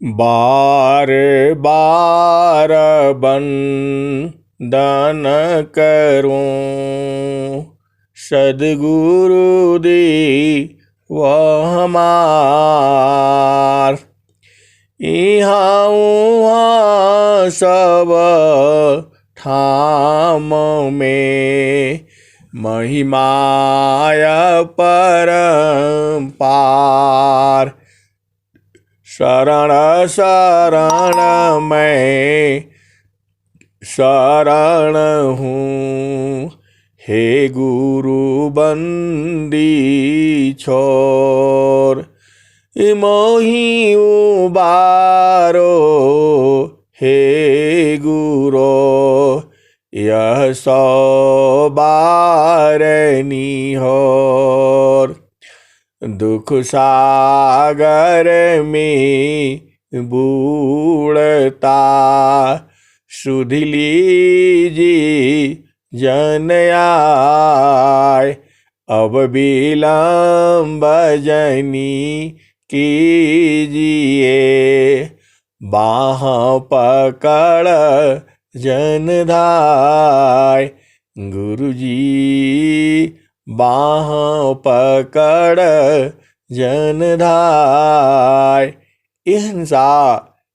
बार बार बंदन करूं सद्गुरु दे वह हमार। इहाँ उहाँ सब ठाम में महिमाय परम्पार। शरण शरण मैं शरण हूँ, हे गुरु बंदी छोर। मोहि उबारो हे गुरो, यह सौ बारनी होर। दुख सागर में बूढ़ता सुध लीजी जन आय। अब विलंब जनी कीजिए, बाह पकड़ जन धाय। गुरुजी बाह पकड़ जन धाय। हिंसा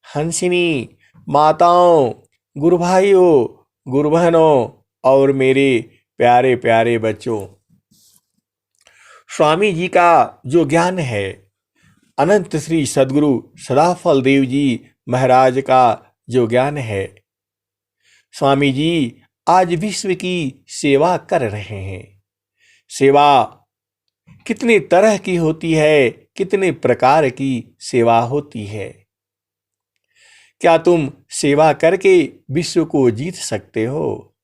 हंसिनी माताओं, गुरु भाइयों, गुरु बहनों और मेरे प्यारे प्यारे बच्चों, स्वामी जी का जो ज्ञान है, अनंत श्री सद्गुरु सदाफल देव जी महाराज का जो ज्ञान है, स्वामी जी आज विश्व की सेवा कर रहे हैं। सेवा कितने तरह की होती है, कितने प्रकार की सेवा होती है। क्या तुम सेवा करके विश्व को जीत सकते हो?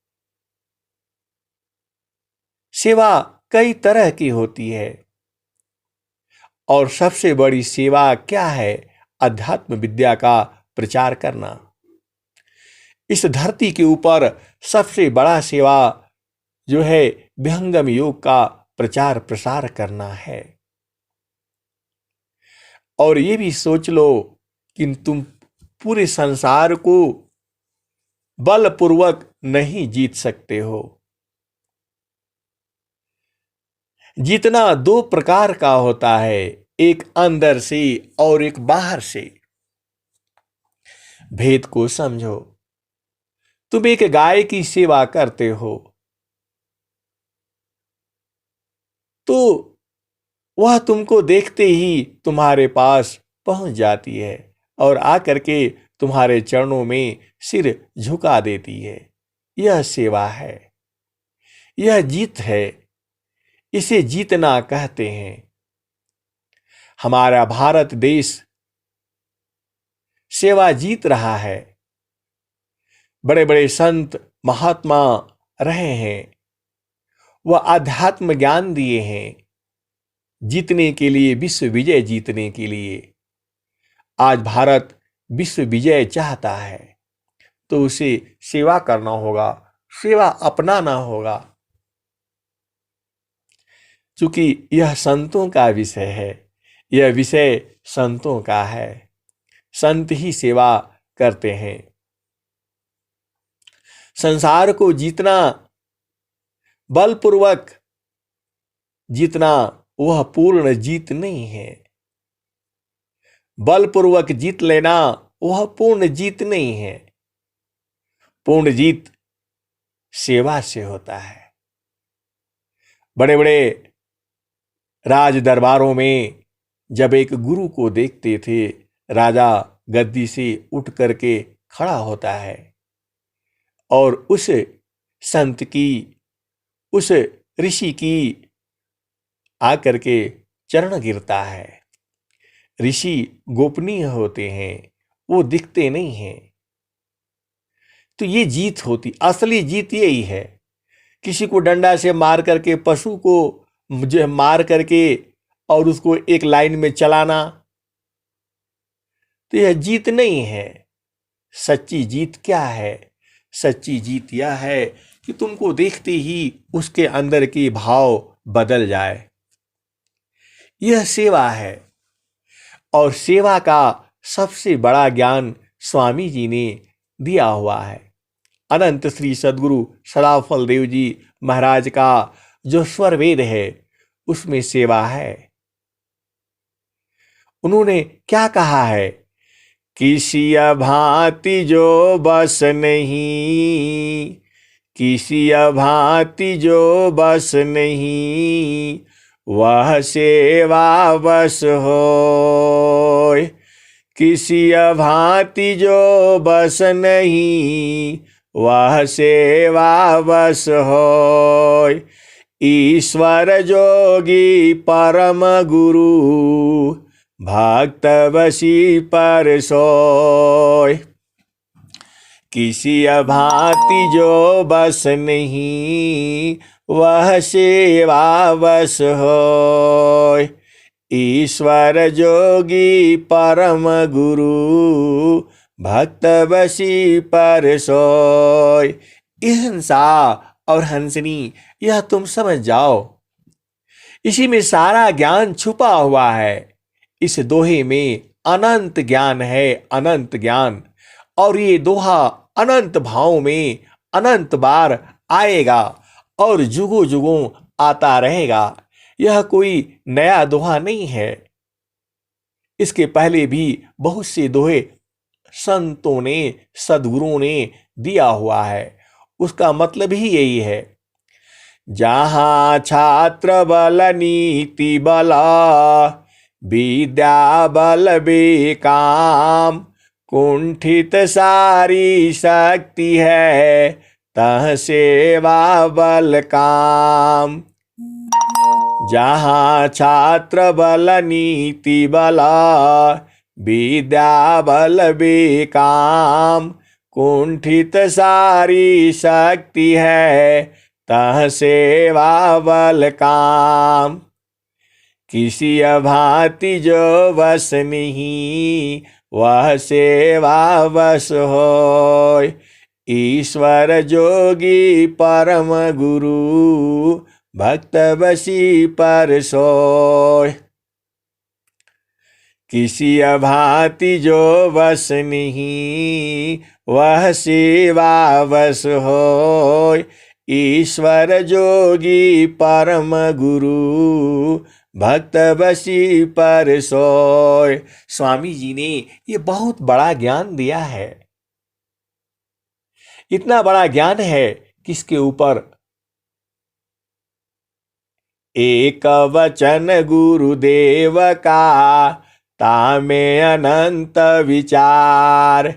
सेवा कई तरह की होती है और सबसे बड़ी सेवा क्या है? अध्यात्म विद्या का प्रचार करना। इस धरती के ऊपर सबसे बड़ा सेवा जो है विहंगम योग का प्रचार प्रसार करना है। और ये भी सोच लो कि तुम पूरे संसार को बलपूर्वक नहीं जीत सकते हो। जीतना दो प्रकार का होता है, एक अंदर से और एक बाहर से। भेद को समझो। तुम एक गाय की सेवा करते हो तो वह तुमको देखते ही तुम्हारे पास पहुंच जाती है और आकर के तुम्हारे चरणों में सिर झुका देती है। यह सेवा है, यह जीत है, इसे जीतना कहते हैं। हमारा भारत देश सेवा जीत रहा है। बड़े बड़े संत महात्मा रहे हैं, वह आध्यात्म ज्ञान दिए हैं जीतने के लिए, विश्व विजय जीतने के लिए। आज भारत विश्व विजय चाहता है तो उसे सेवा करना होगा, सेवा अपनाना होगा। क्योंकि यह संतों का विषय है, यह विषय संतों का है। संत ही सेवा करते हैं। संसार को जीतना, बलपूर्वक जीतना, वह पूर्ण जीत नहीं है। बलपूर्वक जीत लेना वह पूर्ण जीत नहीं है। पूर्ण जीत सेवा से होता है। बड़े बड़े राज दरबारों में जब एक गुरु को देखते थे, राजा गद्दी से उठ करके खड़ा होता है और उस संत की, उस ऋषि की आकर के चरण गिरता है। ऋषि गोपनीय होते हैं, वो दिखते नहीं हैं। तो ये जीत होती, असली जीत यही है। किसी को डंडा से मार करके, पशु को मुझे मार करके और उसको एक लाइन में चलाना, तो यह जीत नहीं है। सच्ची जीत क्या है? सच्ची जीत यह है कि तुमको देखते ही उसके अंदर के भाव बदल जाए। यह सेवा है और सेवा का सबसे बड़ा ज्ञान स्वामी जी ने दिया हुआ है। अनंत श्री सद्गुरु सदाफल देव जी महाराज का जो स्वर वेद है उसमें सेवा है। उन्होंने क्या कहा है? किसी भांति जो बस नहीं, किसी भांति जो बस नहीं, वह सेवा बस होय। किसी भांति जो बस नहीं, वह सेवा बस होय। ईश्वर जोगी परम गुरु, भक्त बसी पर सोय। किसी भांति जो बस नहीं, वह सेवा बस होय। ईश्वर जोगी परम गुरु, भक्त बसी पर सोय। हिंसा और हंसनी यह तुम समझ जाओ, इसी में सारा ज्ञान छुपा हुआ है। इस दोहे में अनंत ज्ञान है, अनंत ज्ञान। और ये दोहा अनंत भाव में अनंत बार आएगा और जुगों जुगों आता रहेगा। यह कोई नया दोहा नहीं है। इसके पहले भी बहुत से दोहे संतों ने, सद्गुरुओं ने दिया हुआ है। उसका मतलब ही यही है, जहां छात्र बल नीति बला, विद्या बल बेकाम, कुंठित सारी शक्ति है, तह सेवा बल काम। जहाँ छात्र बल नीति बला, विद्या बल बेकाम, कुंठित सारी शक्ति है, तह सेवा बल काम। किसी भांति जो बस नहीं, वह सेवा बस होय। ईश्वर जोगी परम गुरु, भक्त बसी पर सोय। किसी भांति जो बस नहीं, वह सेवा बस होय। ईश्वर जोगी परम गुरु, भक्त बसी पर सोय। स्वामी जी ने ये बहुत बड़ा ज्ञान दिया है। इतना बड़ा ज्ञान है किसके ऊपर एक वचन गुरुदेव का, तामे अनंत विचार।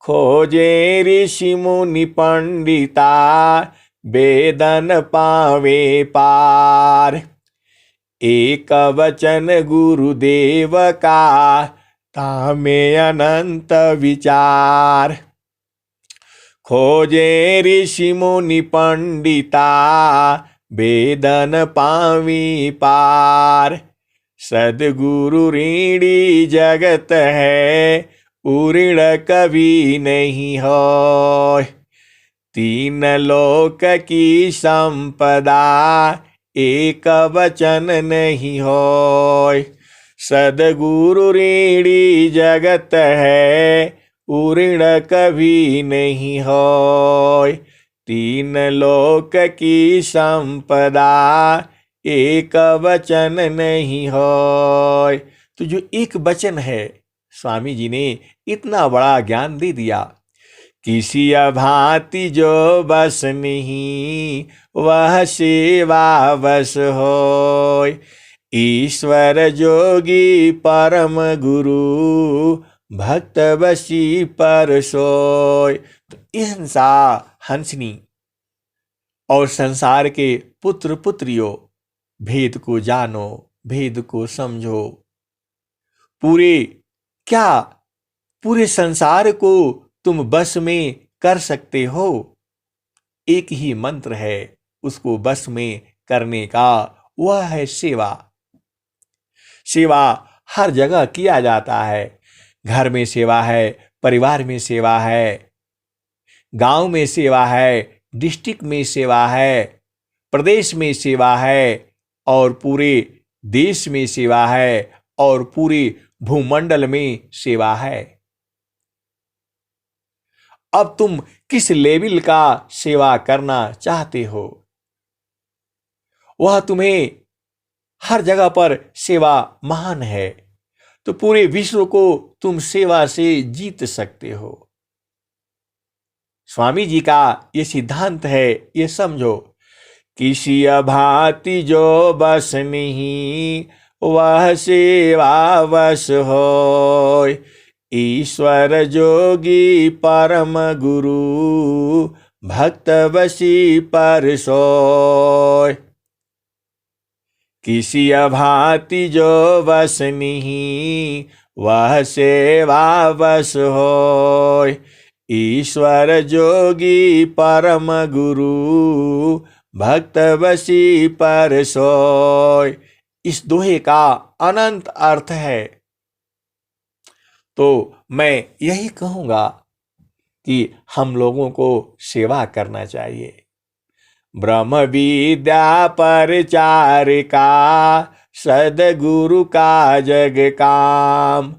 खोजे ऋषि मुनि पंडिता, वेदन पावे पार। एक वचन गुरुदेव का, तामे अनंत विचार। खोजे ऋषि मुनि पंडिता, वेदन पावी पार। सद्गुरु ऋणी जगत है, उऋण कभी नहीं होय। तीन लोक की संपदा, एक वचन नहीं होय। सद्गुरु ऋणी जगत है, उऋण कभी नहीं होय। तीन लोक की संपदा, एक वचन नहीं होय। तो जो एक वचन है, स्वामी जी ने इतना बड़ा ज्ञान दे दिया। किसी भांति जो बस नहीं, वह सेवा बस होय। ईश्वर जोगी परम गुरु, भक्त बसी पर सोय। तो हिंसा, हंसनी और संसार के पुत्र पुत्रियों, भेद को जानो, भेद को समझो। पूरे संसार को तुम बस में कर सकते हो। एक ही मंत्र है उसको बस में करने का, वह है सेवा। सेवा हर जगह किया जाता है। घर में सेवा है, परिवार में सेवा है, गांव में सेवा है, डिस्ट्रिक्ट में सेवा है, प्रदेश में सेवा है, और पूरे देश में सेवा है, और पूरे भूमंडल में सेवा है। अब तुम किस लेवल का सेवा करना चाहते हो, वह तुम्हें हर जगह पर सेवा महान है, तो पूरे विश्व को तुम सेवा से जीत सकते हो। स्वामी जी का ये सिद्धांत है, ये समझो। किसी भांति जो बस नहीं, वह सेवा बस होय। ईश्वर जोगी परम गुरु, भक्त बसी पर सोय। किसी भांति जो बस नहीं, वह सेवा बस होय। ईश्वर जोगी परम गुरु, भक्त बसी पर सोय। इस दोहे का अनंत अर्थ है। तो मैं यही कहूंगा कि हम लोगों को सेवा करना चाहिए। ब्रह्म विद्या परचार का, सदगुरु का जग काम।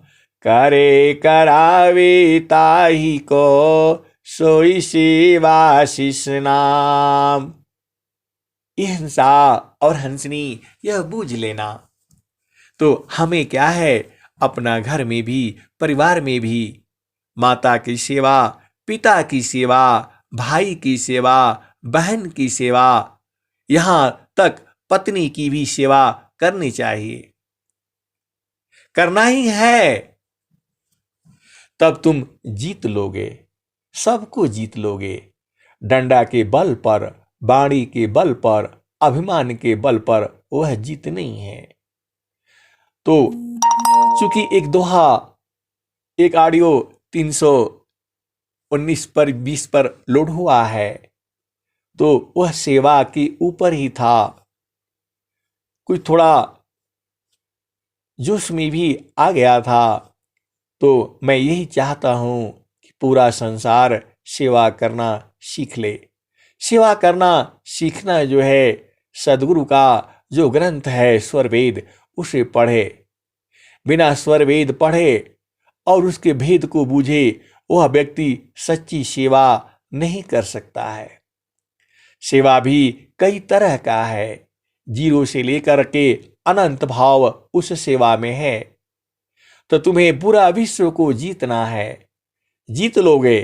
करे करावे ताही को, सोई सेवा शिष नाम। हिंसा और हंसनी यह बूझ लेना। तो हमें क्या है, अपना घर में भी, परिवार में भी माता की सेवा, पिता की सेवा, भाई की सेवा, बहन की सेवा, यहां तक पत्नी की भी सेवा करनी चाहिए। करना ही है, तब तुम जीत लोगे, सबको जीत लोगे। डंडा के बल पर, बाणी के बल पर, अभिमान के बल पर वह जीत नहीं है। तो चूंकि एक दोहा, एक ऑडियो 319 पर 20 पर लोड हुआ है, तो वह सेवा के ऊपर ही था। कुछ थोड़ा जोश में भी आ गया था। तो मैं यही चाहता हूं कि पूरा संसार सेवा करना सीख ले। सेवा करना सीखना जो है, सदगुरु का जो ग्रंथ है स्वरवेद, उसे पढ़े। बिना स्वरवेद पढ़े और उसके भेद को बूझे, वह व्यक्ति सच्ची सेवा नहीं कर सकता है। सेवा भी कई तरह का है, जीरो से लेकर के अनंत भाव उस सेवा में है। तो तुम्हें पूरा विश्व को जीतना है। जीत लोगे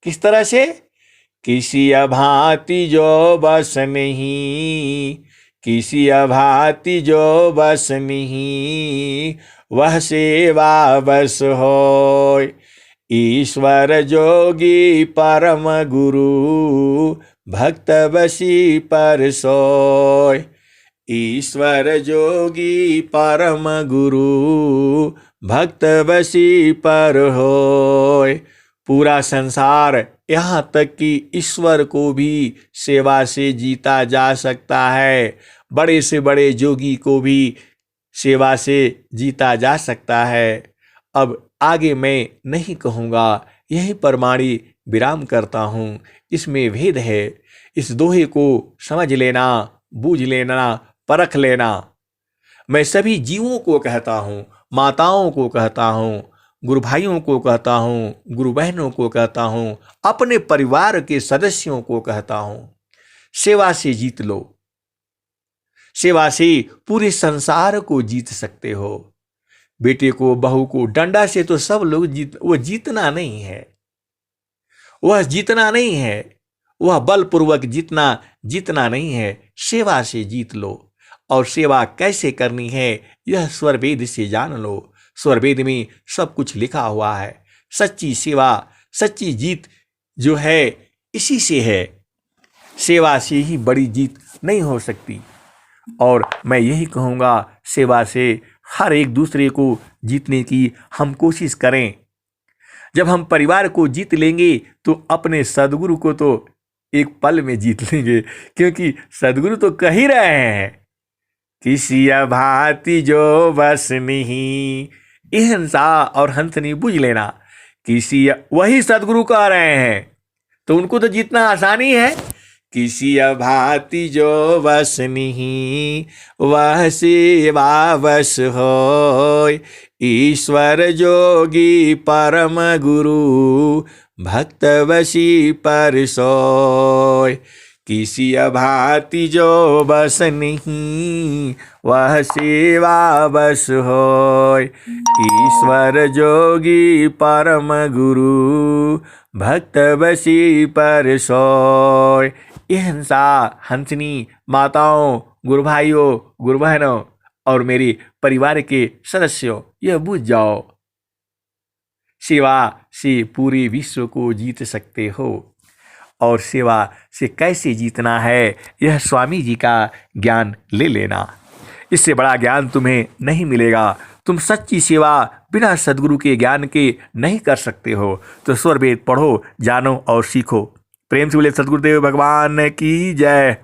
किस तरह से? किसी भांति जो बस नहीं, किसी भांति जो बस नहीं, वह सेवा बस होय। ईश्वर जोगी परम गुरु, भक्त बसी पर सोय। ईश्वर जोगी परम गुरु, भक्त बसी पर होय। पूरा संसार, यहाँ तक कि ईश्वर को भी सेवा से जीता जा सकता है। बड़े से बड़े जोगी को भी सेवा से जीता जा सकता है। अब आगे मैं नहीं कहूँगा, यही परमाणी विराम करता हूँ। इसमें भेद है, इस दोहे को समझ लेना, बूझ लेना, परख लेना। मैं सभी जीवों को कहता हूँ, माताओं को कहता हूँ, गुरु भाइयों को कहता हूँ, गुरु बहनों को कहता हूँ, अपने परिवार के सदस्यों को कहता हूँ, सेवा से जीत लो। सेवा से पूरे संसार को जीत सकते हो। बेटे को, बहू को डंडा से तो सब लोग वो जीतना नहीं है, वह जीतना नहीं है, वह बलपूर्वक जीतना नहीं है। सेवा से जीत लो। और सेवा कैसे करनी है, यह स्वरवेद से जान लो। स्वरवेद में सब कुछ लिखा हुआ है। सच्ची सेवा, सच्ची जीत जो है इसी से है। सेवा से ही बड़ी जीत नहीं हो सकती। और मैं यही कहूँगा, सेवा से हर एक दूसरे को जीतने की हम कोशिश करें। जब हम परिवार को जीत लेंगे तो अपने सदगुरु को तो एक पल में जीत लेंगे, क्योंकि सदगुरु तो कह ही रहे हैं, किसी भांति जो बस नहीं। हिंसा और हंसनी बुझ लेना। किसी, वही सदगुरु कह रहे हैं, तो उनको तो जीतना आसानी है। किसी भांति जो बस नहीं, वह सेवा बस होय। ईश्वर जोगी परम गुरु, भक्त वशी पर सोय। किसी भांति जो बस नहीं, वह सेवा बस होय। ईश्वर जोगी परम गुरु, भक्त वशी पर सोय। ये हंसनी माताओं, गुरु भाइयों, गुरु बहनों और मेरे परिवार के सदस्यों, यह बुझ जाओ, सेवा से पूरे विश्व को जीत सकते हो। और सेवा से कैसे जीतना है, यह स्वामी जी का ज्ञान ले लेना। इससे बड़ा ज्ञान तुम्हें नहीं मिलेगा। तुम सच्ची सेवा बिना सद्गुरु के ज्ञान के नहीं कर सकते हो। तो स्वर वेद पढ़ो, जानो और सीखो। प्रेम से बोले सद्गुरुदेव भगवान की जय।